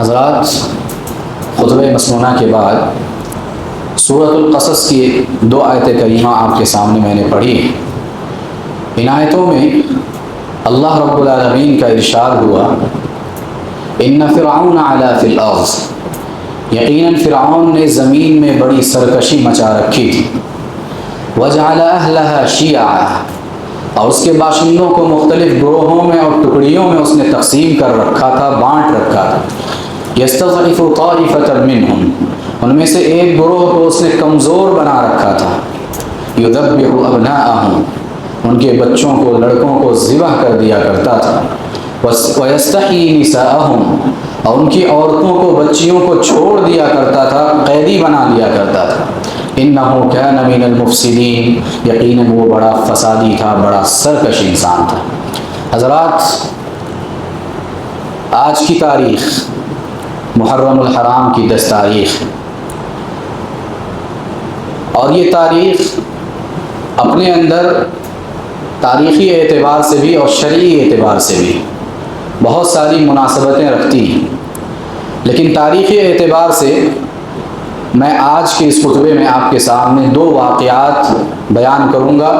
حضرات، خطبہ مسنونہ کے بعد سورۃ القصص کی 2 آیت کریمہ آپ کے سامنے میں نے پڑھی. ان آیتوں میں اللہ رب العالمین کا ارشاد ہوا ان فرعون علا فی الارض، یقیناً فرعون نے زمین میں بڑی سرکشی مچا رکھی تھی. وجعل اہلها شیعا، اور اس کے باشندوں کو مختلف گروہوں میں اور ٹکڑیوں میں اس نے تقسیم کر رکھا تھا، بانٹ رکھا تھا. یستضعف طائفة منہم، ان میں سے ایک گروہ کو اس نے کمزور بنا رکھا تھا. یذبح ابناءہم، ان کے بچوں کو، لڑکوں کو ذبح کر دیا کرتا تھا. ویستحیی نساءہم، اور ان کی عورتوں کو، بچیوں کو چھوڑ دیا کرتا تھا، قیدی بنا لیا کرتا تھا. انہ کان من المفسدین، یقیناً وہ بڑا فسادی تھا، بڑا سرکش انسان تھا. حضرات، آج کی تاریخ محرم الحرام کی 10 تاریخ، اور یہ تاریخ اپنے اندر تاریخی اعتبار سے بھی اور شرعی اعتبار سے بھی بہت ساری مناسبتیں رکھتی ہیں. لیکن تاریخی اعتبار سے میں آج کے اس خطبے میں آپ کے سامنے 2 واقعات بیان کروں گا،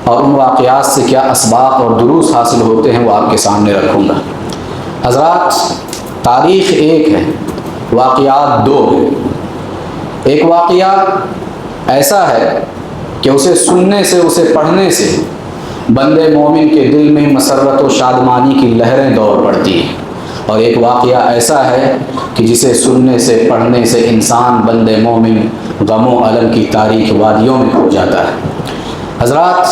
اور ان واقعات سے کیا اسباق اور دروس حاصل ہوتے ہیں وہ آپ کے سامنے رکھوں گا. حضرات، تاریخ ایک ہے، واقعات 2 ہیں. ایک واقعہ ایسا ہے کہ اسے سننے سے، اسے پڑھنے سے بندے مومن کے دل میں مسرت و شادمانی کی لہریں دوڑ پڑتی ہیں. اور ایک واقعہ ایسا ہے کہ جسے سننے سے، پڑھنے سے انسان، بندے مومن، غم و الم کی تاریک وادیوں میں کھو جاتا ہے. حضرات،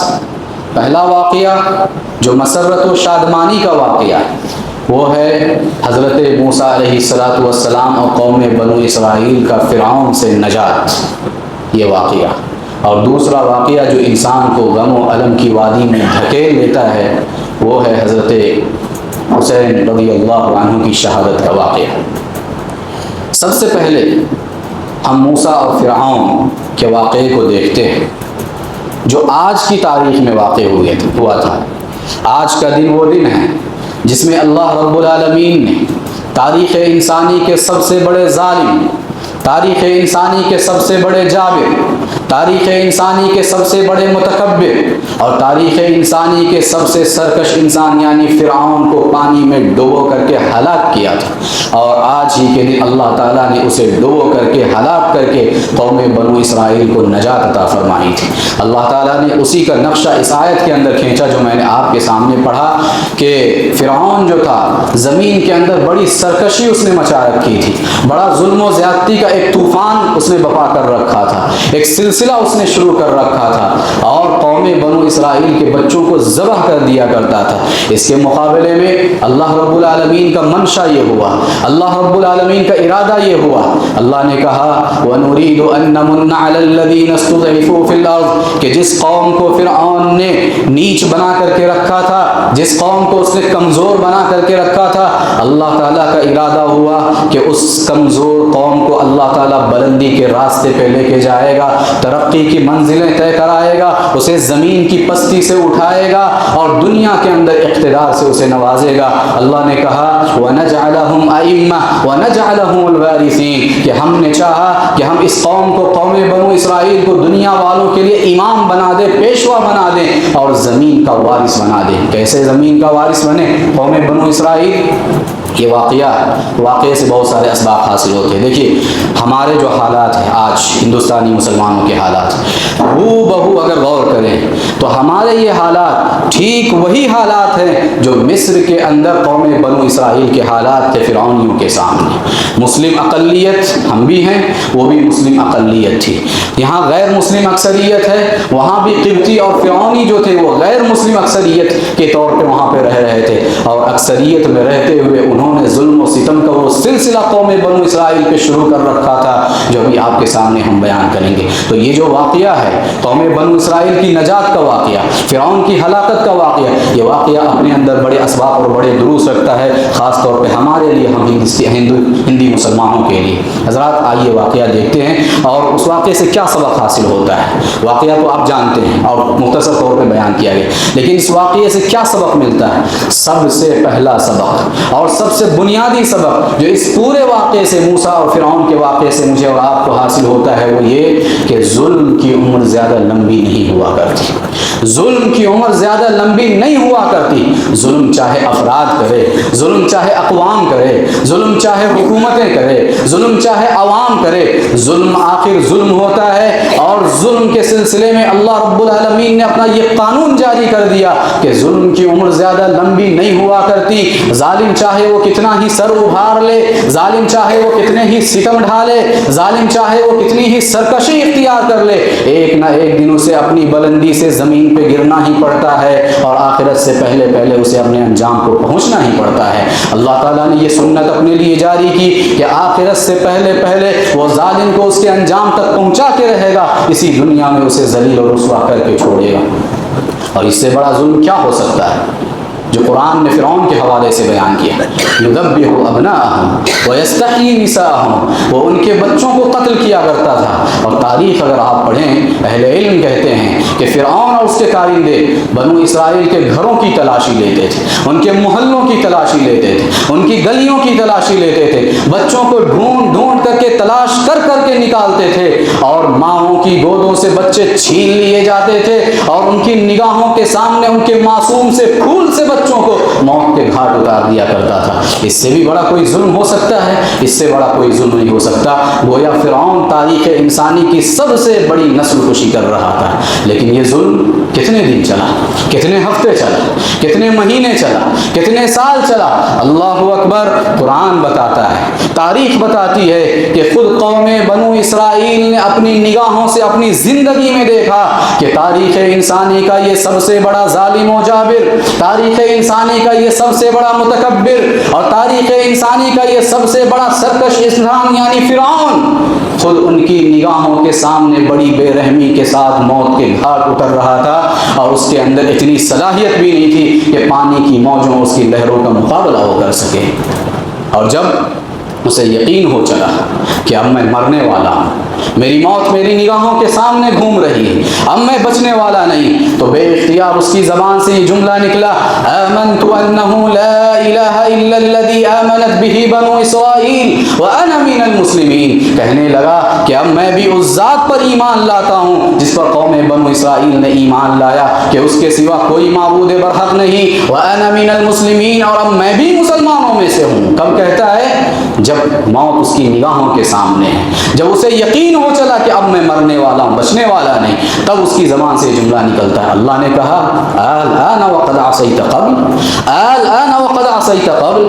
پہلا واقعہ جو مسرت و شادمانی کا واقعہ ہے وہ ہے حضرت موسیٰ علیہ السلام اور قوم بنو اسرائیل کا فرعون سے نجات، یہ واقعہ. اور دوسرا واقعہ جو انسان کو غم و الم کی وادی میں دھکیل دیتا ہے وہ ہے حضرت حسین رضی اللہ عنہ کی شہادت کا واقعہ. سب سے پہلے ہم موسیٰ اور فرعون کے واقعے کو دیکھتے ہیں جو آج کی تاریخ میں واقع ہوا تھا. آج کا دن وہ دن ہے جس میں اللہ رب العالمین نے تاریخ انسانی کے سب سے بڑے ظالم، تاریخ انسانی کے سب سے بڑے جابر، تاریخ انسانی کے سب سے بڑے متکبر اور تاریخ انسانی کے سب سے سرکش انسان یعنی فرعون کو پانی میں ڈبو کر کے ہلاک کیا تھا. اور آج ہی کے دن اللہ تعالیٰ نے اسے ڈبو کر کے، ہلاک کر کے قوم بنو اسرائیل کو نجات عطا فرمائی تھی. اللہ تعالیٰ نے اسی کا نقشہ اس آیت کے اندر کھینچا جو میں نے آپ کے سامنے پڑھا کہ فرعون جو تھا زمین کے اندر بڑی سرکشی اس نے مچا رکھی تھی، بڑا ظلم و زیادتی کا ایک طوفان اس نے بپا کر رکھا تھا، ایک سلسلہ اس نے شروع کر رکھا تھا، اور قوم بنو اسرائیل کے بچوں کو ذبح کر دیا کرتا تھا. اس کے مقابلے میں اللہ رب العالمین کا منشا یہ ہوا، اللہ رب العالمین کا ارادہ یہ ہوا. اللہ نے کہا وَنُرِيدُ أَن نَّمُنَّ عَلَى الَّذِينَ اسْتُضْعِفُوا فِي الْأَرْضِ، کہ جس قوم کو فرعون نے نیچ بنا کر کے رکھا تھا، جس قوم کو اس نے کمزور بنا کر کے رکھا تھا، اللہ تعالیٰ کا ارادہ ہوا کہ اس کمزور قوم کو اللہ تعالیٰ بلندی کے راستے پہ لے کے جائے گا، ترقی کی منزلیں طے کرائے گا، اسے زمین کی پستی سے اٹھائے گا اور دنیا کے اندر اقتدار سے اسے نوازے گا. اللہ نے کہا وَنَجْعَلَهُمْ أَئِمَّةً وَنَجْعَلَهُمُ الْوَارِثِينَ، کہ ہم نے چاہا کہ ہم اس قوم کو، قوم بنو اسرائیل کو دنیا والوں کے لیے امام بنا دیں، پیشوا بنا دیں اور زمین کا وارث بنا دیں. کیسے زمین کا وارث بنے قوم بنو اسرائیل؟ یہ واقعہ ہے، واقعے سے بہت سارے اسباق حاصل ہوتے ہیں. دیکھیے ہمارے جو حالات ہیں آج ہندوستانی مسلمانوں کے حالات، ہو بہو اگر غور کریں تو ہمارے یہ حالات ٹھیک وہی حالات ہیں جو مصر کے اندر قوم بنو اسرائیل کے حالات تھے فرعونیوں کے سامنے. مسلم اقلیت ہم بھی ہیں، وہ بھی مسلم اقلیت تھی. یہاں غیر مسلم اکثریت ہے، وہاں بھی قبطی اور فرعونی جو تھے وہ غیر مسلم اکثریت کے طور پہ وہاں پہ رہ رہے تھے، اور اکثریت میں رہتے ہوئے انہوں نے ظلم و ستم کا وہ سلسلہ قوم بنو اسرائیل پہ شروع کر رکھا تھا جو ابھی آپ کے سامنے ہم بیان کریں گے. تو یہ جو واقعہ ہے قوم بنو اسرائیل کی نجات کا واقعہ، فرعون کی ہلاکت کا واقعہ، یہ واقعہ اپنے اندر بڑے اسباق اور بڑے دروس رکھتا ہے، خاص طور پہ ہمارے لیے، ہم ہندی مسلمانوں کے لیے. حضرات آئیے واقعہ دیکھتے ہیں اور اس واقعے سے کیا سبق حاصل ہوتا ہے. واقعہ تو آپ جانتے ہیں اور مختصر طور پہ بیان کیا گیا، لیکن اس واقعے سے کیا سبق ملتا ہے؟ سب سے پہلا سبق اور سب سے بنیادی سبق جو اس پورے واقعے سے، موسیٰ اور فرعون کے واقعے سے مجھے اور آپ کو حاصل ہوتا ہے وہ یہ کہ ظلم کی عمر زیادہ لمبی نہیں ہوا کرتی، ظلم کی عمر زیادہ لمبی نہیں ہوا کرتی۔ ظلم چاہے افراد کرے، ظلم چاہے اقوام کرے، ظلم چاہے حکومتیں کرے، ظلم چاہے عوام کرے، ظلم آخر ظلم ہوتا ہے۔ اور ظلم کے سلسلے میں اللہ رب العالمین نے اپنا یہ قانون جاری کر دیا کہ ظلم کی عمر زیادہ لمبی نہیں ہوا کرتی۔ ظالم چاہے وہ کتنا ہی سر ابھار لے، ظالم چاہے وہ کتنے ہی ستم ڈھالے، ظالم چاہے وہ کتنی ہی سرکشی اختیار کر لے، ایک نہ ایک دن اسے اپنی بلندی سے زمین پہ گرنا ہی پڑتا ہے، اور آخرت سے پہلے پہلے اسے اپنے انجام کو پہنچنا ہی پڑتا ہے۔ اللہ تعالیٰ نے یہ سنت اپنے لیے جاری کی کہ آخرت سے پہلے پہلے وہ ظالم کو اس کے انجام تک پہنچا کے رہے گا، اسی دنیا میں اسے ذلیل اور رسوا کر کے چھوڑے گا۔ اور اس سے بڑا ظلم کیا ہو سکتا ہے جو قرآن نے فرعون کے حوالے سے بیان کیا؟ یذبح ابناءہم ویستحیی نساءہم، وہ ان کے بچوں کو قتل کیا کرتا تھا۔ اور تاریخ اگر آپ پڑھیں، اہل علم کہتے ہیں کہ فرعون اور اس کے کارندے بنو اسرائیل کے گھروں کی تلاشی لیتے تھے، ان کے محلوں کی تلاشی لیتے تھے، ان کی گلیوں کی تلاشی لیتے تھے، بچوں کو ڈھونڈ ڈھونڈ کر کے تلاش کر کر کے نکالتے تھے، اور ماؤں کی گودوں سے بچے چھین لیے جاتے تھے، اور ان کی نگاہوں کے سامنے ان کے معصوم سے پھول سے بچوں کو موت کے گھاٹ اتار دیا کرتا تھا۔ اس سے بھی بڑا کوئی ظلم ہو سکتا ہے؟ اس سے بڑا کوئی ظلم نہیں ہو سکتا۔ گویا فرعون تاریخ انسانی کی سب سے بڑی نسل کشی کر رہا تھا، لیکن یہ ظلم کتنے دن چلا، کتنے ہفتے چلا، کتنے مہینے چلا، کتنے سال چلا؟ اللہ اکبر! قرآن بتاتا ہے، تاریخ بتاتی ہے کہ خود قوم بنو اسرائیل نے اپنی نگاہوں سے اپنی زندگی میں دیکھا کہ تاریخ انسانی کا یہ سب سے بڑا ظالم و جابر، تاریخ انسانی کا یہ سب سے بڑا متکبر، اور تاریخ انسانی کا یہ سب سے بڑا سرکش انسان یعنی فرعون خود ان کی نگاہوں کے سامنے بڑی بے رحمی کے ساتھ موت کے گھاٹ اتر رہا تھا، اور اس کے اندر اتنی صلاحیت بھی نہیں تھی کہ پانی کی موجوں اس کی لہروں کا مقابلہ وہ کر سکے۔ اور جب اسے یقین ہو چلا کہ اب میں مرنے والا ہوں، میری موت میری نگاہوں کے سامنے گھوم رہی ہے، اب میں بچنے والا نہیں، تو بے اختیار اس کی زبان سے یہ جملہ نکلا، آمنت انہ لا الہ الا الذی آمنت بہ بنو اسرائیل وانا من المسلمین، کہنے لگا کہ اب میں بھی اس ذات پر ایمان لاتا ہوں جس پر قوم بنو اسرائیل نے ایمان لایا کہ اس کے سوا کوئی معبود برحق نہیں، وانا من المسلمین، اور اب میں بھی مسلمانوں میں سے ہوں۔ کب کہتا ہے؟ جب موت اس کی نگاہوں کے سامنے ہے، جب اسے یقین ہو چلا کہ اب میں مرنے والا ہوں، بچنے والا نہیں، تب اس کی زبان سے جملہ نکلتا ہے۔ اللہ نے کہا الآن وقد عصیت قبل، الآن وقد عصیت قبل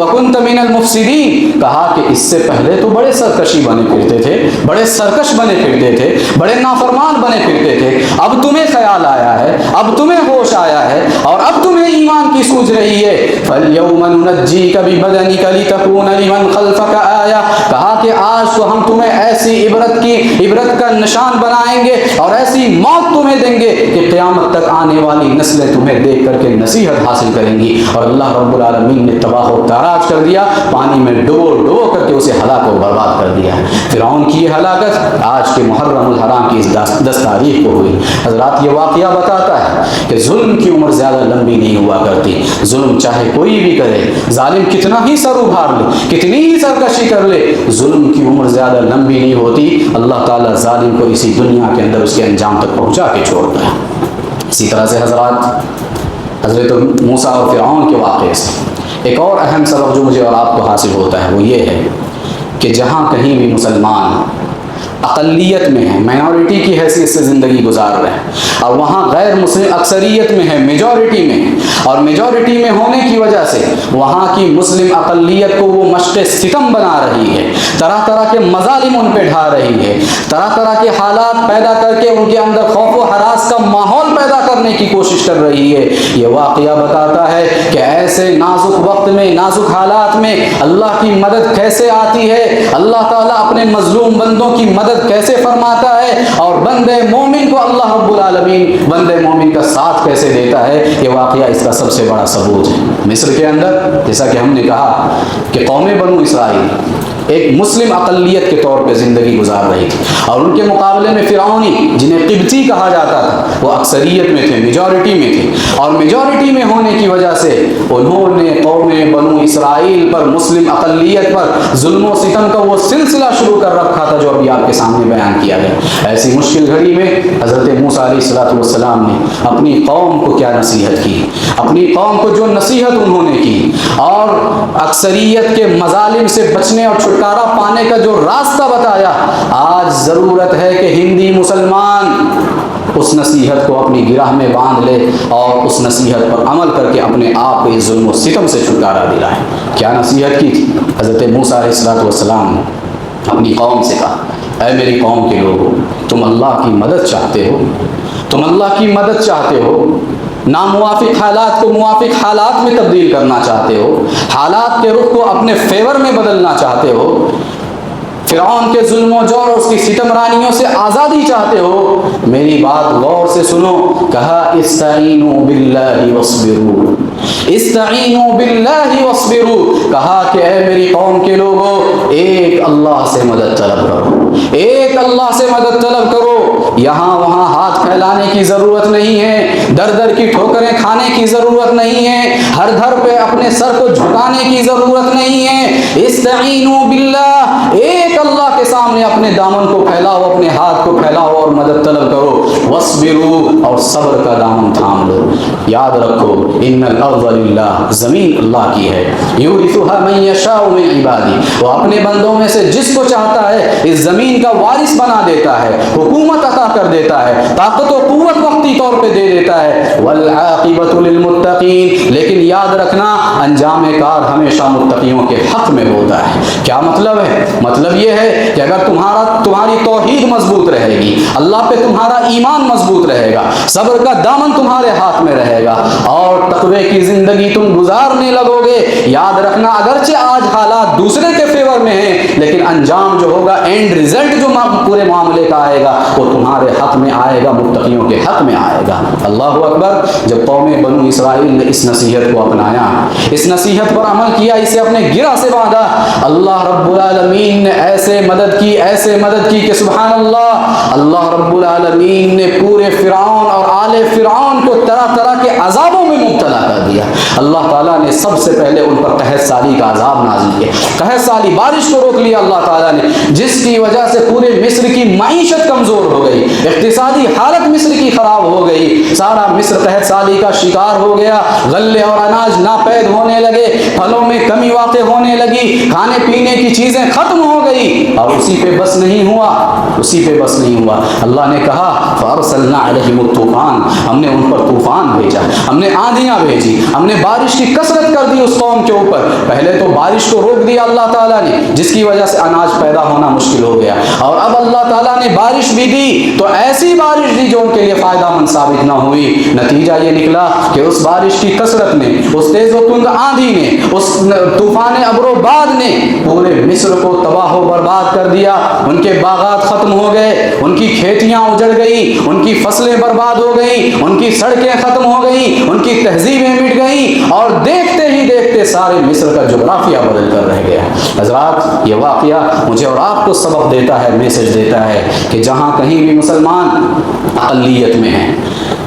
وکنت من المفسدین، کہا کہ اس سے پہلے تو بڑے سرکشی بنے پھرتے تھے، بڑے سرکش بنے پھرتے تھے، بڑے نافرمان بنے پھرتے تھے، اب تمہیں خیال آیا ہے، اب تمہیں ہوش آیا ہے، اور اب تمہیں ایمان کی سوچ رہی ہے۔ فَالْيَوْمَ نُنَجِّيكَ بِبَدَنِكَ لِتَكُونَ لِمَنْ خَلْفَكَ آیَةً، کہا کہ آج تو ہم تمہیں ایسی عبرت کا نشان بنائیں گے اور ایسی موت تمہیں دیں گے کہ قیامت تک آنے والی نسلیں تمہیں دیکھ کر کے نصیحت حاصل کریں گی۔ اور اللہ رب العالمین نے تباہ و تاراج کر دیا، پانی میں ڈبو کر کے اسے ہلاک و برباد کر دیا ہے۔ فرعون کی یہ ہلاکت آج کے محرم الحرام کی 10 تاریخ کو ہوئی۔ حضرات، یہ واقعہ بتاتا ہے کہ ظلم کی عمر زیادہ لمبی نہیں ہوا کرتی۔ ظلم چاہے کوئی بھی کرے، ظالم کتنا ہی سر ابھار لے، کتنی ہی سرکشی کر لے، ظلم کی عمر زیادہ لمبی نہیں ہوتی۔ اللہ تعالیٰ ظالم کو اسی دنیا کے اندر اس کے انجام تک پہنچا کے چھوڑتا ہے۔ اسی طرح سے حضرت موسیٰ اور فرعون کے واقعے سے ایک اور اہم سبق جو مجھے اور آپ کو حاصل ہوتا ہے وہ یہ ہے کہ جہاں کہیں بھی مسلمان اقلیت میں ہے، مائنورٹی کی حیثیت سے زندگی گزار رہے ہیں، اور وہاں غیر مسلم اکثریت میں ہے، میجورٹی میں ہے، اور میجورٹی میں ہونے کی وجہ سے وہاں کی مسلم اقلیت کو وہ مشق ستم بنا رہی ہے، طرح طرح کے مظالم ان پہ ڈھا رہی ہے، طرح طرح کے حالات پیدا کر کے ان کے اندر خوف و ہراس کا ماحول پیدا کرنے کی کوشش کر رہی ہے۔ یہ واقعہ بتاتا ہے کہ ایسے نازک وقت میں، نازک حالات میں اللہ کی مدد کیسے آتی ہے، اللہ تعالیٰ اپنے مظلوم بندوں کی مدد کیسے فرماتا ہے، اور بندے مومن کو اللہ رب العالمین بندے مومن کا ساتھ کیسے دیتا ہے۔ یہ واقعہ اس کا سب سے بڑا ثبوت ہے۔ مصر کے اندر جیسا کہ ہم نے کہا کہ قوم بنو اسرائیل ایک مسلم اقلیت کے طور پہ زندگی گزار رہی تھی، اور ان کے مقابلے میں فرعونی جنہیں قبطی کہا جاتا تھا وہ اکثریت میں تھے، میجورٹی میں تھے، اور میجورٹی میں ہونے کی وجہ سے انہوں نے قوم بنو اسرائیل پر، مسلم اقلیت پر ظلم و ستم کا وہ سلسلہ شروع کر رکھا تھا جو ابھی آپ کے سامنے بیان کیا گیا۔ ایسی مشکل گھڑی میں حضرت موسیٰ علیہ السلام نے اپنی قوم کو کیا نصیحت کی، اپنی قوم کو جو نصیحت انہوں نے کی اور اکثریت کے مظالم سے بچنے اور چھٹکارا پانے کا جو راستہ بتایا، آج ضرورت ہے کہ ہندی مسلمان اس نصیحت کو اپنی گرہ میں باندھ لے اور اس نصیحت پر عمل کر کے اپنے آپ کو اس ظلم و ستم سے چھٹکارا دلائے۔ کیا نصیحت کی تھی؟ حضرت موسیٰ علیہ السلام نے اپنی قوم سے کہا، اے میری قوم کے لوگوں، تم اللہ کی مدد چاہتے ہو، تم اللہ کی مدد چاہتے ہو، ناموافق حالات کو موافق حالات میں تبدیل کرنا چاہتے ہو، حالات کے رخ کو اپنے فیور میں بدلنا چاہتے ہو، فرعون کے ظلم و جور اور اس کی ستم رانیوں سے آزادی چاہتے ہو، میری بات غور سے سنو۔ کہا استعینوا باللہ واصبروا، استعینوا باللہ واصبروا، کہا کہ اے میری قوم کے لوگوں، ایک اللہ سے مدد طلب کرو، ایک اللہ سے مدد طلب کرو، یہاں وہاں ہاتھ پھیلانے کی ضرورت نہیں ہے، در در کی ٹھوکریں کھانے کی ضرورت نہیں ہے، ہر دھر پہ اپنے سر کو جھکانے کی ضرورت نہیں ہے۔ استعینوا باللہ، ایک اللہ کے سامنے اپنے دامن کو پھیلاؤ، اپنے ہاتھ کو پھیلاؤ اور مدد طلب کرو، واصبروا، اور صبر کا دامن تھام لو۔ یاد رکھو ان الارض للہ، زمین اللہ کی ہے، یورثها من یشاء من عبادی، وہ اپنے بندوں میں سے جس کو چاہتا ہے اس زمین کا وارث بنا دیتا ہے، حکومت عطا کر دیتا ہے، طاقت و قوت وقتی طور پہ دے دیتا ہے، والعاقبۃ للمتقین، لیکن یاد رکھنا انجام کار ہمیشہ متقیوں کے حق میں ہوتا ہے۔ کیا مطلب ہے؟ مطلب یہ ہے کہ اگر تمہاری توحید مضبوط رہے گی، اللہ پہ تمہارا ایمان مضبوط رہے گا، صبر کا دامن تمہارے ہاتھ میں رہے گا اور تقوی کی زندگی تم گزارنے لگو گے، یاد رکھنا اگرچہ آج حالات دوسرے کے فیور میں ہیں لیکن انجام جو ہوگا، اینڈ ریزلٹ جو پورے معاملے کا آئے گا وہ تمہارے حق میں آئے گا، متقیوں کے حق میں آئے گا۔ اللہ اکبر۔ جب قوم بنو اسرائیل نے اس نصیحت کو اپنایا، اس نصیحت پر عمل کیا، اسے اپنے گرہ سے باندھا، اللہ رب العالمین نے ایسے مدد کی، ایسے مدد کی کہ سبحان اللہ، اللہ رب العالمین نے پورے فرعون اور آل فرعون کو طرح طرح کے عذابوں میں مبتلا کر دیا۔ اللہ تعالیٰ نے سب سے پہلے ان پر قحط سالی کا عذاب نازل کیا، قحط سالی، بارش کو روک لیا اللہ تعالیٰ نے، جس کی وجہ سے پورے مصر کی معیشت کمزور ہو گئی، اقتصادی حالت مصر کی خراب ہو گئی، سارا مصر قحط سالی کا شکار ہو گیا، غلے اور اناج ناپید ہونے لگے، پھلوں میں کمی واقع ہونے لگی، کھانے پینے کی چیزیں ختم ہو گئی، اور اسی پہ بس نہیں ہوا، اسی پہ بس نہیں ہوا، اللہ نے کہا فَأَرْسَلْنَا عَلَيْهِمُ الطُّوفَانَ، ہم نے ان پر طوفان بھیجا، ہم نے آندھیاں بھیجی، ہم نے بارش کی کثرت کر دی اس قوم کے اوپر۔ پہلے تو بارش کو روک دیا اللہ تعالیٰ نے، جس کی وجہ سے اناج پیدا ہونا مشکل ہو گیا، اور اب اللہ تعالیٰ نے بارش بھی دی تو ایسی بارش دی جو ان کے لیے فائدہ مند ثابت نہ ہوئی۔ نتیجہ یہ نکلا کہ اس بارش کی کثرت نے، اس تیز و تند آندھی نے، اس طوفان ابر و باد نے پورے مصر کو تباہ و برباد کر دیا، ان کے باغات ختم ہو گئے، ان کی کھیتیاں اجڑ گئیں، ان کی فصلیں برباد ہو گئیں، ان کی سڑکیں ختم ہو گئیں، ان کی تہذیبیں مٹ گئیں، اور دیکھتے ہی دیکھتے سارے مصر کا جغرافیہ بدل کر رہ گیا۔ حضرات، یہ واقعہ مجھے اور آپ کو سبق دیتا ہے، میسج دیتا ہے کہ جہاں کہیں بھی مسلمان اقلیت میں ہیں،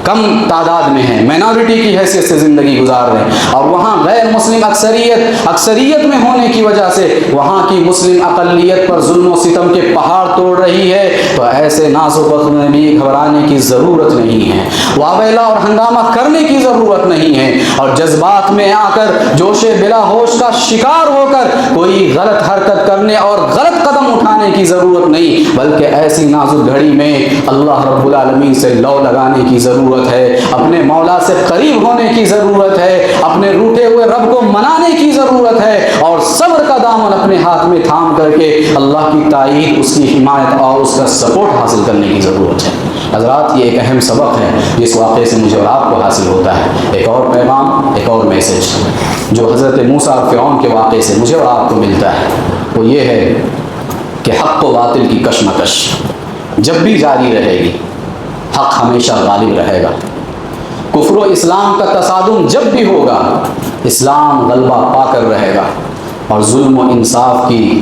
کم تعداد میں ہیں، مائنورٹی کی حیثیت سے زندگی گزار رہے ہیں، اور وہاں غیر مسلم اکثریت میں ہونے کی وجہ سے وہاں کی مسلم اقلیت پر ظلم و ستم کے پہاڑ توڑ رہی ہے، تو ایسے نازک وقت میں بھی گھبرانے کی ضرورت نہیں ہے، واویلا اور ہنگامہ کرنے کی ضرورت نہیں ہے، اور جذبات میں آ کر جوش بلا ہوش کا شکار ہو کر کوئی غلط حرکت کرنے اور غلط قدم اٹھانے کی ضرورت نہیں، بلکہ ایسی نازک گھڑی میں اللہ رب العالمین سے لو لگانے کی ضرورت ہے، اپنے مولا سے قریب ہونے کی ضرورت ہے، اپنے روٹے ہوئے رب کو منانے کی ضرورت ہے، اور صبر کا دامن اپنے ہاتھ میں تھام کر کے اللہ کی تائید، اس کی حمایت اور اس کا سپورٹ حاصل کرنے کی ضرورت ہے۔ حضرات، یہ ایک اہم سبق ہے جس واقعے سے مجھے اور آپ کو حاصل ہوتا ہے۔ ایک اور پیغام، ایک اور میسج جو حضرت موسیٰ اور فرعون کے واقعے سے مجھے اور آپ کو ملتا ہے، وہ یہ ہے کہ حق و باطل کی کشمکش جب بھی جاری رہے گی، حق ہمیشہ غالب رہے گا۔ کفر و اسلام کا تصادم جب بھی ہوگا، اسلام غلبہ پا کر رہے گا، اور ظلم و انصاف کی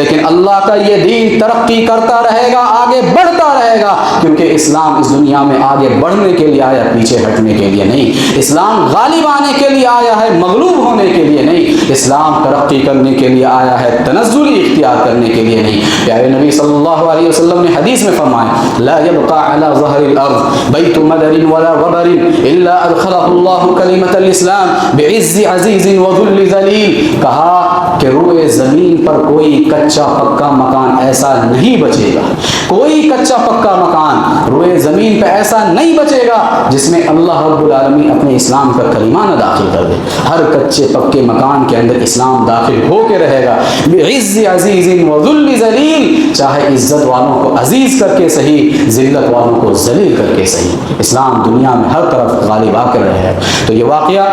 لیکن اللہ کا یہ دین ترقی کرتا رہے گا، آگے بڑھتا رہے گا، کیونکہ اسلام اس دنیا میں آگے بڑھنے کے لیے آیا، پیچھے ہٹنے کے لیے نہیں۔ اسلام غالب آنے کے لیے آیا ہے، مغلوب ہونے کے لیے نہیں۔ اسلام ترقی کرنے کے لیے آیا ہے، تنزلی اختیار کرنے کے لیے نہیں۔ پیارے نبی صلی اللہ علیہ وسلم نے حدیث میں فرمایا لا يبقى على ظهر الارض بيت مدر ولا وبر الا ادخله الله كلمة الاسلام بعز عزيز وذل ذلیل۔ کہا کہ روئے زمین پر کوئی کچا پکا مکان ایسا نہیں بچے گا، کوئی کچا پکا مکان روئے زمین پہ ایسا نہیں بچے گا جس میں اللہ رب العالمین اپنے اسلام کا کلمہ نہ داخل کر دے۔ ہر کچے پکے مکان کے اندر اسلام داخل ہو کے رہے گا، بعز عزیز وذل ذلیل، چاہے عزت والوں کو عزیز کر کے صحیح، ذلت والوں کو ذلیل کر کے صحیح، اسلام دنیا میں ہر طرف غالب آ کر رہے گا۔ تو یہ واقعہ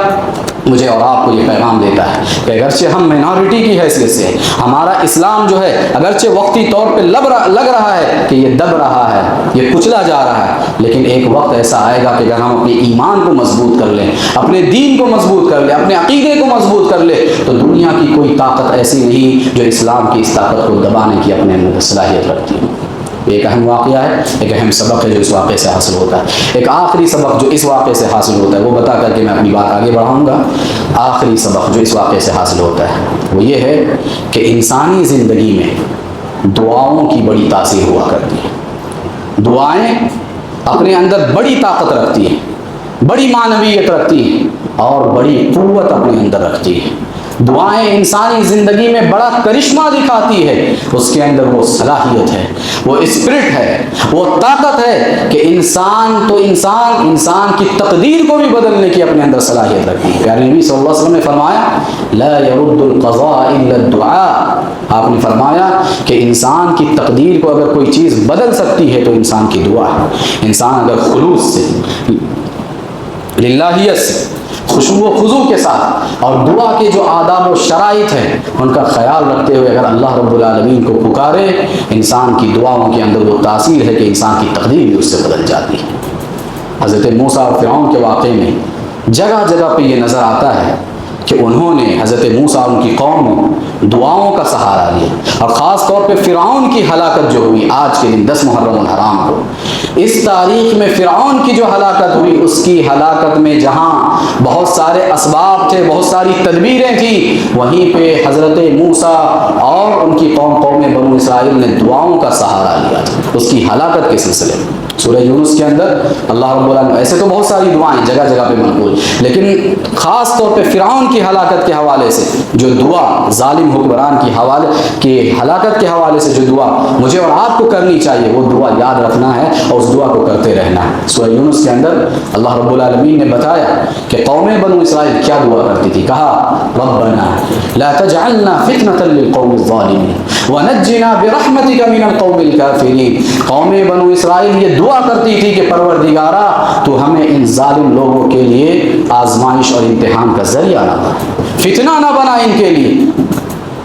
مجھے اور آپ کو یہ پیغام دیتا ہے کہ اگرچہ ہم مائنورٹی کی حیثیت سے ہمارا اسلام جو ہے اگرچہ وقتی طور پہ لگ رہا ہے کہ یہ دب رہا ہے، یہ کچلا جا رہا ہے، لیکن ایک وقت ایسا آئے گا کہ اگر ہم اپنے ایمان کو مضبوط کر لیں، اپنے دین کو مضبوط کر لیں، اپنے عقیدے کو مضبوط کر لیں، تو دنیا کی کوئی طاقت ایسی نہیں جو اسلام کی اس طاقت کو دبانے کی اپنے اندر صلاحیت رکھتی ہے۔ ایک اہم واقعہ ہے، ایک اہم سبق ہے جو اس واقعے سے حاصل ہوتا ہے۔ ایک آخری سبق جو اس واقعے سے حاصل ہوتا ہے وہ بتا کر کے میں اپنی بات آگے بڑھاؤں گا۔ آخری سبق جو اس واقعے سے حاصل ہوتا ہے وہ یہ ہے کہ انسانی زندگی میں دعاؤں کی بڑی تاثیر ہوا کرتی ہے۔ دعائیں اپنے اندر بڑی طاقت رکھتی ہیں، بڑی معنویت رکھتی ہیں اور بڑی قوت اپنے اندر رکھتی ہے۔ دعائیں انسانی زندگی میں بڑا کرشمہ دکھاتی ہے، اس کے اندر وہ صلاحیت ہے، وہ اسپرٹ ہے، وہ طاقت ہے کہ انسان کی تقدیر کو بھی بدلنے کی اپنے اندر صلاحیت رکھتی ہے۔ پیارے نبی صلی اللہ علیہ وسلم نے فرمایا لا يرد القضاء الا الدعاء، آپ نے فرمایا کہ انسان کی تقدیر کو اگر کوئی چیز بدل سکتی ہے تو انسان کی دعا ہے۔ انسان اگر خلوص سے، للہیت سے، خشوع و خضوع کے ساتھ اور دعا کے جو آداب و شرائط ہیں ان کا خیال رکھتے ہوئے اگر اللہ رب العالمین کو پکارے، انسان کی دعاؤں کے اندر وہ تاثیر ہے کہ انسان کی تقدیر بھی اس سے بدل جاتی ہے۔ حضرت موسیٰ اور فرعون کے واقعے میں جگہ جگہ پہ یہ نظر آتا ہے کہ انہوں نے، حضرت موسیٰ اور ان کی قوم نے دعاؤں کا سہارا لیا، اور خاص طور پہ فرعون کی ہلاکت جو ہوئی آج کے دن 10 محرم الحرام کو، اس تاریخ میں فرعون کی جو ہلاکت ہوئی، اس کی ہلاکت میں جہاں بہت سارے اسباب تھے، بہت ساری تدبیریں تھیں، وہیں پہ حضرت موسیٰ اور ان کی قوم بنو اسرائیل نے دعاؤں کا سہارا لیا تھا اس کی ہلاکت کے سلسلے میں۔ سورہ یونس کے اندر اللہ رب العالمین، ایسے تو بہت ساری دعائیں جگہ جگہ پہ منقول، لیکن خاص طور پہ فرعون کی ہلاکت کے حوالے سے جو دعا، ظالم حکمران کی ہلاکت کے حوالے سے جو دعا مجھے اور آپ کو کرنی چاہیے، وہ دعا یاد رکھنا ہے اور اس دعا کو کرتے رہنا ہے۔ سورہ یونس کے اندر اللہ رب العالمین نے بتایا کہ قوم بنو اسرائیل کیا دعا کرتی تھی۔ کہا ربنا لا تجعلنا فتنة للقوم الظالمین ونجنا برحمتك من القوم الكافرین۔ قوم بنو اسرائیل یہ دعا کرتی تھی کہ پروردگارا تو ہمیں ان ظالم لوگوں کے لیے آزمائش اور امتحان کا ذریعہ نہ بنا، فتنہ نہ بنا ان کے لیے۔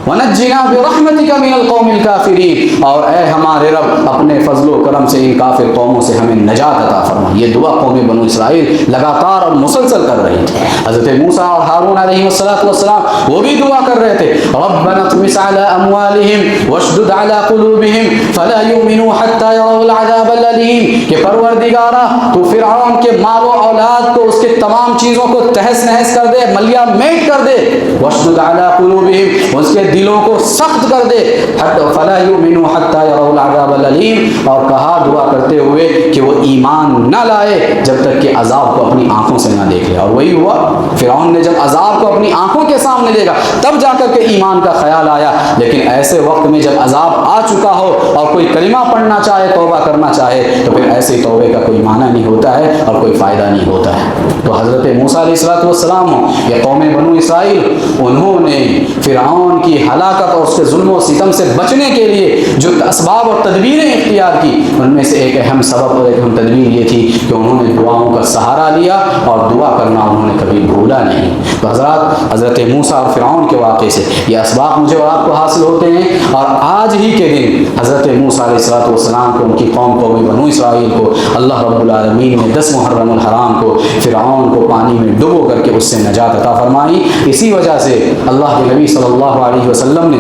وَنَجِّنَا بِرَحْمَتِكَ مِنَ الْقَوْمِ الْكَافِرِينَ، اور اے ہمارے رب اپنے فضل و کرم سے ان کافر قوموں سے ہمیں نجات عطا فرما۔ یہ دعا قوم بنو اسرائیل لگاتار اور مسلسل کر رہی تھی۔ حضرت موسیٰ اور ہارون علیہ السلام وہ بھی دعا کر رہے تھے رَبَّنَا اطْمِسْ عَلَىٰ أَمْوَالِهِمْ وَاشْدُدْ عَلَىٰ قُلُوبِهِمْ فَلَا يُؤْمِنُوا حَتَّىٰ يَرَوْا الْعَذَابَ الْأَلِيمَ، کہ پروردگارا تو فرعون کے مال و اولاد کو، اس کے تمام چیزوں کو تہس نہس کر دے، ملیا میٹ کر دے، وَاشْدُدْ عَلَىٰ قُلُوبِهِمْ، اس کے دلوں کو سخت کر دے، فَلَا يُؤْمِنُوا حَتَّىٰ يَرَوْا الْعَذَابَ الْأَلِيمَ، اور کہا دعا کرتے ہوئے کہ وہ ایمان نہ لائے جب تک کہ عذاب کو اپنی آنکھوں سے نہ دیکھ لے۔ اور وہی ہوا، فرعون نے جب عذاب کو اپنی آنکھوں کے سامنے دیکھا تب جا کر کے ایمان کا خیال آیا۔ لیکن ایسے وقت میں جب عذاب آ چکا ہو اور کوئی کلمہ پڑھنا چاہے، توبہ کرنا چاہے، تو پھر ایسے توبے کا کوئی معنی نہیں ہوتا ہے اور کوئی فائدہ نہیں ہوتا ہے۔ تو حضرت موسیٰ علیہ السلام یا قوم بنو اسرائیل، انہوں نے فرعون کی ہلاکت اور اس کے ظلم و ستم سے بچنے کے لیے جو اسباب اور تدبیریں اختیار کی، ان میں سے ایک اہم سبب اور ایک اہم تدبیر یہ تھی کہ انہوں نے دعاؤں کا سہارا لیا اور دعا کرنا انہوں نے کبھی بھولا نہیں۔ تو حضرت موسیٰ اور فرعون کے واقعے سے یہ اسباق مجھے اور آپ کو حاصل ہوتے ہیں، اور آج ہی کے دن حضرت موسیٰ علیہ السلام کو، ان کی قوم کو، بنو اسرائیل کو اللہ رب العالمین نے 10 محرم الحرام کو فرعون کو پانی میں ڈبو کر کے اس سے نجات عطا فرمائی۔ اسی وجہ سے اللہ کے نبی صلی اللہ علیہ وسلم نے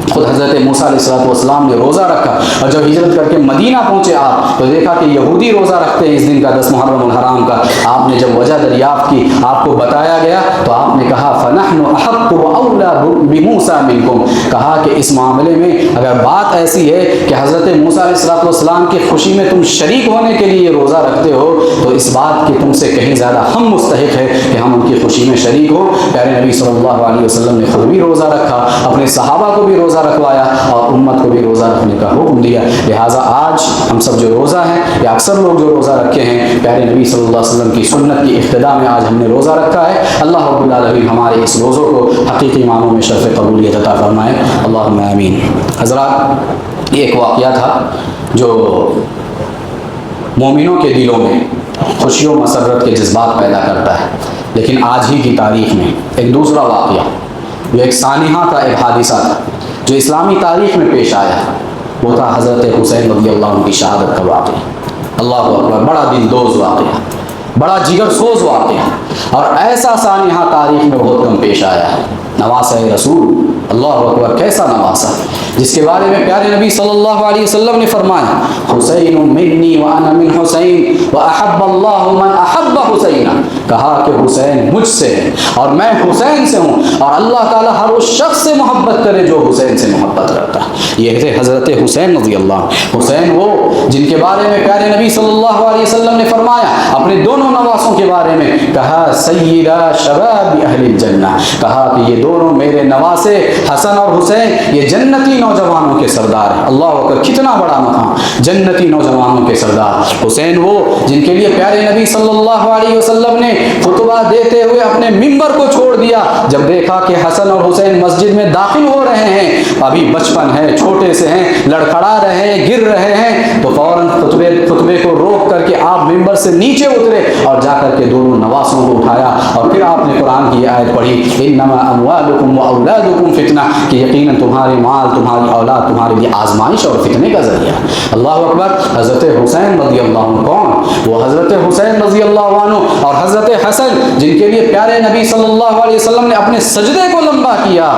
خود حضرت موسیٰ علیہ السلام نے روزہ رکھا، اور جب ہجرت کر کے مدینہ پہنچے آپ تو دیکھا کہ یہودی روزہ رکھتے ہیں اس دن کا 10 محرم الحرام کا۔ آپ نے جب وجہ دریافت کی، آپ کو بتایا گیا، تو آپ نے کہا فَنَحْنُ أَحَقُّ وَأَوْلَى بِمُوسَىٰ مِنْكُمْ، کہا کہ اس معاملے میں اگر بات ایسی ہے کہ حضرت موسیٰ علیہ السلام کی خوشی میں تم شریک ہونے کے لیے روزہ رکھتے ہو، تو اس بات کی تم سے کہیں زیادہ ہم مستحق ہے کہ ہم ان کی خوشی میں شریک ہو۔ پیارے نبی صلی اللہ علیہ وسلم نے خود بھی روزہ رکھا، اپنے صحابہ کو بھی روزہ رکھوایا، اور امت کو بھی روزہ رکھنے کا حکم دیا۔ لہٰذا آج ہم سب جو روزہ ہیں، یا اکثر لوگ جو روزہ رکھے ہیں، پیارے نبی صلی اللہ علیہ وسلم کی سنت کی اقتداء میں آج ہم نے روزہ رکھا ہے۔ اللہ رب العالمین ہمارے اس روزوں کو حقیقی معنوں میں شرف قبولیت عطا فرمائے، اللہم آمین۔ حضرات، یہ ایک واقعہ تھا جو مومنوں کے دلوں میں خوشی و مسرت کے جذبات پیدا کرتا ہے، لیکن آج ہی کی تاریخ میں ایک دوسرا واقعہ جو ایک سانحہ کا ایک حادثہ تھا جو اسلامی تاریخ میں پیش آیا، وہ تھا حضرت حسین رضی اللہ عنہ کی شہادت کا واقعہ۔ اللہ اکبر، بڑا دل دوز واقعہ، بڑا جگر سوز واقعہ، اور ایسا سانحہ تاریخ میں بہت کم پیش آیا ہے۔ نواسہ رسول، اللہ اکبر، کیسا نواسہ، جس کے بارے میں پیارے نبی صلی اللہ علیہ وسلم نے فرمایا حسین منی وانا من حسین واحب اللہ من احب حسین، کہا کہ حسین مجھ سے ہے اور میں حسین سے ہوں، اور اللہ تعالیٰ ہر اس شخص سے محبت کرے جو حسین سے محبت کرتا ہے۔ یہ تھے حضرت حسین رضی اللہ عنہ، حسین وہ جن کے بارے میں پیارے نبی صلی اللہ علیہ وسلم نے فرمایا اپنے دونوں نواسوں کے بارے میں، کہا سیدہ شباب اہل الجنہ، کہا کہ یہ دونوں میرے نواسے حسن اور حسین یہ جنتی نوجوانوں کے سردار ہیں۔ اللہ اکبر، کتنا بڑا مقام، جنتی نوجوانوں کے سردار۔ حسین وہ جن کے لیے پیارے نبی صلی اللہ علیہ وسلم نے خطبہ دیتے ہوئے اپنے ممبر کو چھوڑ دیا جب دیکھا کہ حسن اور حسین مسجد میں داخل ہو رہے ہیں، ابھی بچپن ہے، چھوٹے سے ہیں، لڑکھڑا رہے ہیں، گر رہے ہیں، تو فوراً خطبے کو روک کر کے آپ ممبر سے نیچے اترے اور جا کر کے دونوں نواسوں کو اٹھایا، اور پھر آپ نے قرآن کی آیت پڑھی انما اموالکم واولادکم فتنہ، کہ یقیناً تمہارے مال، تمہاری اولاد تمہارے لیے آزمائش اور فتنے کا ذریعہ۔ اللہ اکبر، حضرت حسین رضی اللہ عنہ کون؟ وہ حضرت حسین رضی اللہ عنہ اور حضرت حسن جن کے لیے پیارے نبی صلی اللہ علیہ وسلم نے اپنے سجدے کو لمبا کیا۔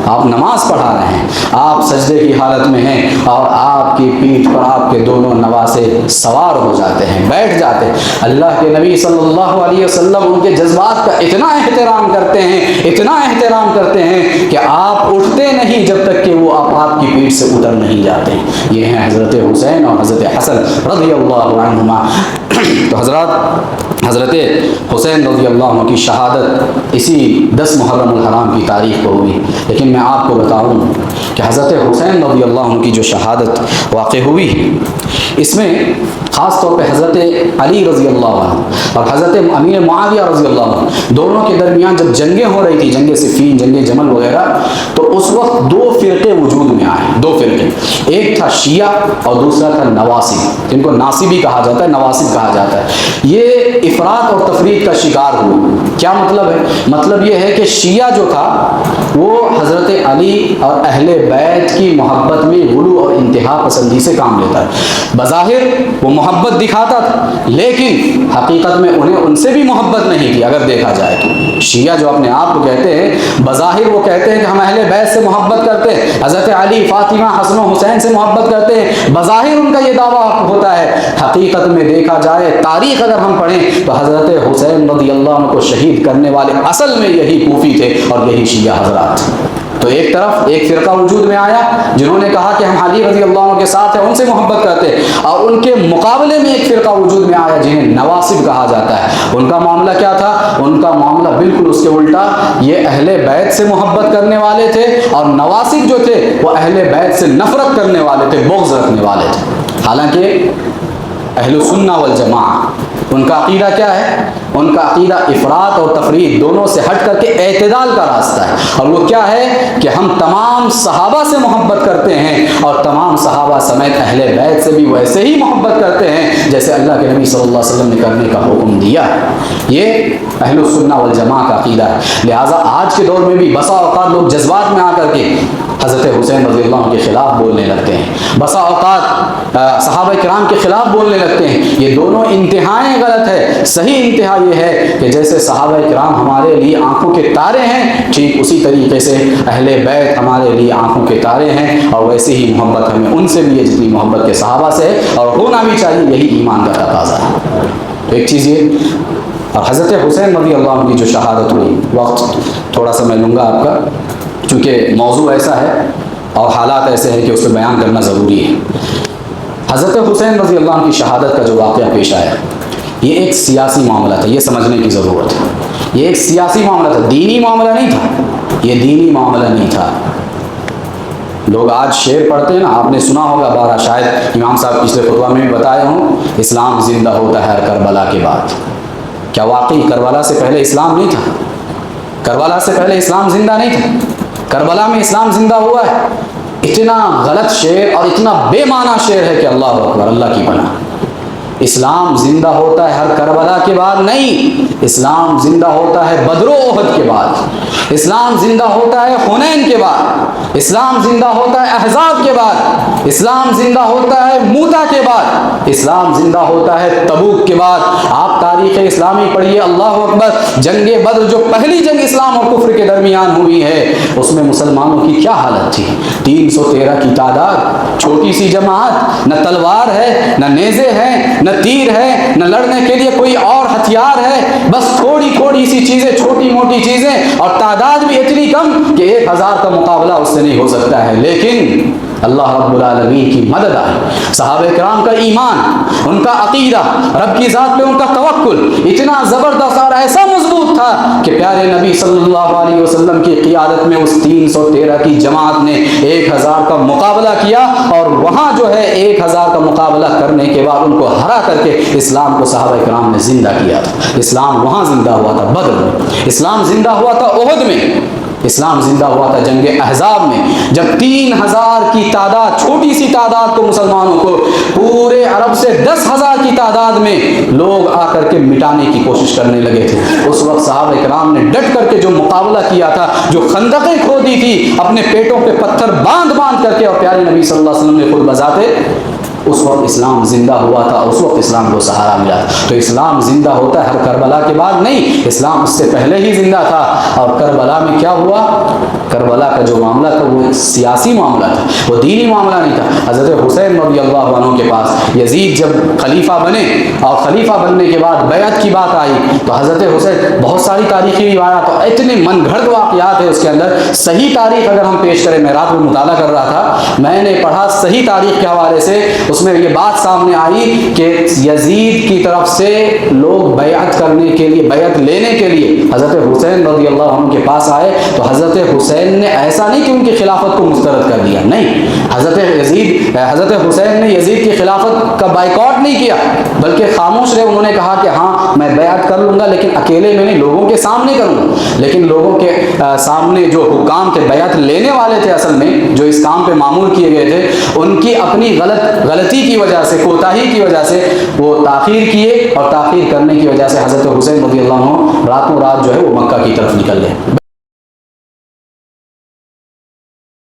آپ نماز پڑھا رہے ہیں، آپ سجدے کی حالت میں ہیں، اور آپ کی پیٹھ پر آپ کے دونوں نواسے سوار ہو جاتے ہیں، بیٹھ جاتے ہیں۔ اللہ کے نبی صلی اللہ علیہ وسلم ان کے جذبات کا اتنا احترام کرتے ہیں، اتنا احترام کرتے ہیں کہ آپ اٹھتے نہیں جب تک کہ وہ آپ کی پیٹھ سے اتر نہیں جاتے۔ یہ ہیں حضرت حسین اور حضرت حسن رضی اللہ عنہما۔ تو حضرت حسین رضی اللہ عنہ کی شہادت اسی 10 محرم الحرام کی تاریخ کو ہوئی، لیکن میں آپ کو بتاؤں کہ حضرت حسین رضی اللہ عنہ کی جو شہادت واقع ہوئی اس میں خاص طور پہ حضرت علی رضی اللہ عنہ اور حضرت امیر معاویہ رضی اللہ عنہ دونوں کے درمیان جب جنگیں ہو رہی تھی، جنگ صفین، جنگ جمل وغیرہ، تو اس وقت 2 فرقے وجود میں آئے، 2 فرقے، ایک تھا شیعہ اور دوسرا تھا نواصب، جن کو ناصبی کہا جاتا ہے، نواصب کہا جاتا ہے۔ یہ افراط اور تفریق کا شکار ہوئے۔ کیا مطلب ہے؟ مطلب یہ ہے کہ شیعہ جو تھا وہ حضرت علی اور اہل بیت کی محبت میں غلو اور انتہا پسندی سے کام لیتا ہے۔ بظاہر وہ محبت دکھاتا تھا، لیکن حقیقت میں انہیں ان سے بھی محبت نہیں تھی۔ اگر دیکھا جائے تو شیعہ جو اپنے آپ کو کہتے ہیں، بظاہر وہ کہتے ہیں کہ ہم اہل بیت سے محبت کرتے ہیں، حضرت علی، فاطمہ، حسن و حسین سے محبت کرتے ہیں، بظاہر ان کا یہ دعویٰ ہوتا ہے۔ حقیقت میں دیکھا جائے، تاریخ اگر ہم پڑھیں تو حضرت حسین رضی اللہ عنہ کو شہید کرنے والے اصل میں یہی کوفی تھے اور یہی شیعہ حضرات۔ تو ایک طرف ایک فرقہ وجود میں آیا جنہوں نے کہا کہ ہم علی رضی اللہ عنہ کے ساتھ ہیں، ان سے محبت کرتے ہیں، اور ان کے مقابلے میں ایک فرقہ وجود میں آیا جنہیں نواصب کہا جاتا ہے۔ ان کا معاملہ کیا تھا؟ ان کا معاملہ بالکل اس کے الٹا، یہ اہل بیت سے محبت کرنے والے تھے، اور نواصب جو تھے وہ اہل بیت سے نفرت کرنے والے تھے، بغض رکھنے والے تھے۔ حالانکہ اہل سنہ والجماعہ ان کا عقیدہ کیا ہے؟ ان کا عقیدہ افراط اور تفریط دونوں سے ہٹ کر کے اعتدال کا راستہ ہے، اور وہ کیا ہے کہ ہم تمام صحابہ سے محبت کرتے ہیں، اور تمام صحابہ سمیت اہل بیت سے بھی ویسے ہی محبت کرتے ہیں جیسے اللہ کے نبی صلی اللہ علیہ وسلم نے کرنے کا حکم دیا ہے۔ یہ اہل السنہ والجماع کا عقیدہ ہے۔ لہٰذا آج کے دور میں بھی بسا اوقات لوگ جذبات میں آ کر کے حضرت حسین رضی اللہ عنہ کے خلاف بولنے لگتے ہیں، بسا اوقات صحابہ کرام کے خلاف بولنے لگتے ہیں۔ یہ دونوں انتہائیں غلط ہے۔ صحیح انتہا یہ ہے کہ جیسے صحابہ کرام ہمارے لیے آنکھوں کے تارے ہیں، ٹھیک اسی طریقے سے اہل بیت ہمارے لیے آنکھوں کے تارے ہیں، اور ویسے ہی محبت ہمیں ان سے بھی ہے جتنی محبت کے صحابہ سے ہے، اور ہونا بھی چاہیے، یہی ایمان کا تقاضا ہے۔ ایک چیز یہ، اور حضرت حسین رضی اللہ عنہ کی جو شہادت ہوئی، وقت تھوڑا سا میں لوں گا آپ کا، چونکہ موضوع ایسا ہے اور حالات ایسے ہیں کہ اس پہ بیان کرنا ضروری ہے۔ حضرت حسین رضی اللہ عنہ کی شہادت کا جو واقعہ پیش آیا، یہ ایک سیاسی معاملہ تھا، یہ سمجھنے کی ضرورت ہے۔ یہ ایک سیاسی معاملہ تھا، دینی معاملہ نہیں تھا، یہ دینی معاملہ نہیں تھا۔ لوگ آج شعر پڑھتے ہیں نا، آپ نے سنا ہوگا بارہ، شاید امام صاحب پچھلے خطبہ میں بھی بتائے ہوں، اسلام زندہ ہوتا ہے ہر کربلا کے بعد۔ کیا واقعی کربلا سے پہلے اسلام نہیں تھا؟ کربلا سے پہلے اسلام زندہ نہیں تھا؟ کربلا میں اسلام زندہ ہوا ہے۔ اتنا غلط شعر اور اتنا بے معنی شعر ہے کہ اللہ اکبر، اللہ کی پناہ۔ اسلام زندہ ہوتا ہے ہر کربلا کے بعد نہیں، اسلام زندہ ہوتا ہے بدر و احد کے بعد، اسلام زندہ ہوتا ہے حنین کے بعد، اسلام زندہ ہوتا ہے احزاب کے بعد، اسلام زندہ ہوتا ہے موتا کے بعد، اسلام زندہ ہوتا ہے تبوک کے بعد۔ آپ تاریخ اسلامی پڑھیے، اللہ اکبر، جنگ بدر جو پہلی جنگ اسلام اور کفر کے درمیان ہوئی ہے، اس میں مسلمانوں کی کیا حالت تھی؟ 313 کی تعداد، چھوٹی سی جماعت، نہ تلوار ہے، نہ نیزے ہیں، نہ تیر ہے، نہ لڑنے کے لیے کوئی اور ہتھیار ہے، بس تھوڑی تھوڑی سی چیزیں، چھوٹی موٹی چیزیں، اور تعداد بھی اتنی کم کہ 1000 کا مقابلہ اس سے نہیں ہو سکتا ہے۔ لیکن اللہ رب العالمین کی مدد آئی، صحابہ کرام کا ایمان، ان کا عقیدہ، رب کی ذات پہ ان کا توکل اتنا زبردست اور ایسا مضبوط تھا کہ پیارے نبی صلی اللہ علیہ وسلم کی قیادت میں اس 313 کی جماعت نے 1000 کا مقابلہ کیا، اور وہاں جو ہے 1000 کا مقابلہ کرنے کے بعد ان کو ہرا کر کے اسلام کو صحابہ کرام نے زندہ کیا تھا۔ اسلام وہاں زندہ ہوا تھا بدر میں، اسلام زندہ ہوا تھا احد میں، اسلام زندہ ہوا تھا جنگ احزاب میں، جب 3000 کی تعداد، چھوٹی سی تعداد کو مسلمانوں کو پورے عرب سے 10,000 کی تعداد میں لوگ آ کر کے مٹانے کی کوشش کرنے لگے تھے۔ اس وقت صحابہ کرام نے ڈٹ کر کے جو مقابلہ کیا تھا، جو خندقیں کھودی تھی اپنے پیٹوں پہ پتھر باندھ باندھ کر کے، اور پیارے نبی صلی اللہ علیہ وسلم نے خود بذاتے اس وقت اسلام زندہ ہوا تھا، اس وقت اسلام کو سہارا ملا تھا۔ تو اسلام زندہ ہوتا ہے ہر کربلا کے بعد نہیں، اسلام اس سے پہلے ہی زندہ تھا۔ اور کربلا میں کیا ہوا؟ کربلا کا جو معاملہ تھا وہ ایک سیاسی معاملہ تھا، وہ دینی معاملہ نہیں تھا۔ حضرت حسین رضی اللہ عنہ کے پاس یزید جب خلیفہ بنے، اور خلیفہ بننے کے بعد بیعت کی بات آئی، تو حضرت حسین، بہت ساری تاریخی روایات اور اتنے من گھڑت واقعات ہیں اس کے اندر، صحیح تاریخ اگر ہم پیش کریں، میں رات میں مطالعہ کر رہا تھا، میں نے پڑھا صحیح تاریخ کے حوالے سے، اس میں یہ بات سامنے آئی کہ یزید کی طرف سے لوگ بیعت کرنے کے لیے، بیعت لینے کے لیے حضرت حسین رضی اللہ عنہ کے پاس آئے، تو حضرت حسین نے ایسا نہیں کہ ان کی خلافت کو مسترد کر دیا، نہیں، حضرت حسین نے یزید کی خلافت کا بائیکاٹ نہیں کیا، بلکہ خاموش رہے۔ انہوں نے کہا کہ ہاں میں بیعت کر لوں گا، لیکن اکیلے میں نہیں، لوگوں کے سامنے کروں گا۔ لیکن لوگوں کے سامنے جو حکام تھے، بیعت لینے والے تھے، اصل میں جو اس کام پہ معمور کیے گئے تھے، ان کی اپنی غلطی کی وجہ سے، کوتاہی کی وجہ سے وہ تاخیر کیے، اور تاخیر کرنے کی وجہ سے حضرت حسین رضی اللہ عنہ راتوں رات جو ہے وہ مکہ کی طرف نکل گئے۔